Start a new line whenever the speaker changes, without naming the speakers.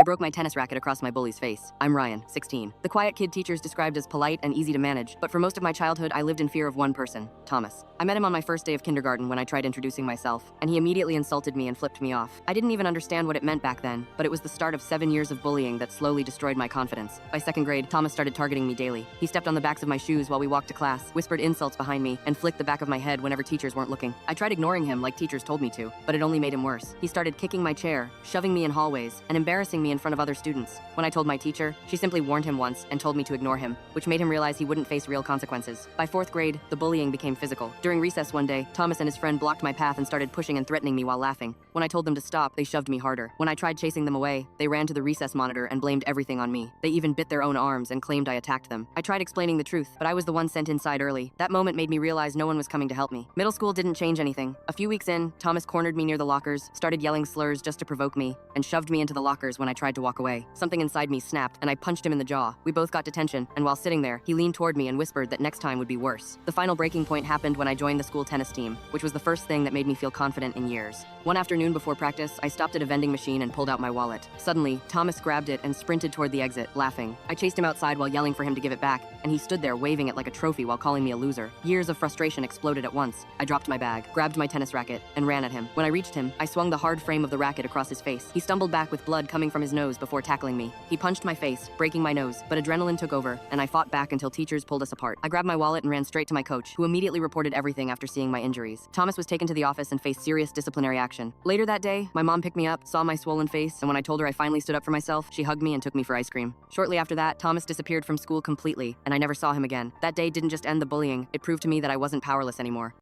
broke my tennis racket across my bully's face. I'm Ryan, 16. The quiet kid teachers described as polite and easy to manage, but for most of my childhood, I lived in fear of one person, Thomas. I met him on my first day of kindergarten when I tried introducing myself, and he immediately insulted me and flipped me off. I didn't even understand what it meant back then, but it was the start of 7 years of bullying that slowly destroyed my confidence. By second grade, Thomas started targeting me daily. He stepped on the backs of my shoes while we walked to class, whispered insults behind me, and flicked the back of my head whenever teachers weren't looking. I tried ignoring him like teachers told me to, but it only made him worse. He started kicking my chair, shoving me in hallways, and embarrassing me in front of other students. When I told my teacher, she simply warned him once and told me to ignore him, which made him realize he wouldn't face real consequences. By fourth grade, the bullying became physical. During recess one day, Thomas and his friend blocked my path and started pushing and threatening me while laughing. When I told them to stop, they shoved me harder. When I tried chasing them away, they ran to the recess monitor and blamed everything on me. They even bit their own arms and claimed I attacked them. I tried explaining the truth, but I was the one sent inside early. That moment made me realize no one was coming to help me. Middle school didn't change anything. A few weeks in, Thomas cornered me near the lockers, started yelling slurs just to provoke me, and shoved me into the lockers when I tried to walk away. Something inside me snapped, and I punched him in the jaw. We both got detention, and while sitting there, he leaned toward me and whispered that next time would be worse. The final breaking point happened when I joined the school tennis team, which was the first thing that made me feel confident in years. One afternoon before practice, I stopped at a vending machine and pulled out my wallet. Suddenly, Thomas grabbed it and sprinted toward the exit, laughing. I chased him outside while yelling for him to give it back, and he stood there waving it like a trophy while calling me a loser. Years of frustration exploded at once. I dropped my bag, grabbed my tennis racket, and ran at him. When I reached him, I swung the hard frame of the racket across his face. He stumbled back with blood coming from his nose before tackling me. He punched my face, breaking my nose, but adrenaline took over, and I fought back until teachers pulled us apart. I grabbed my wallet and ran straight to my coach, who immediately reported everything after seeing my injuries. Thomas was taken to the office and faced serious disciplinary action. Later that day, my mom picked me up, saw my swollen face, and when I told her I finally stood up for myself, she hugged me and took me for ice cream. Shortly after that, Thomas disappeared from school completely, and I never saw him again. That day didn't just end the bullying, it proved to me that I wasn't powerless anymore.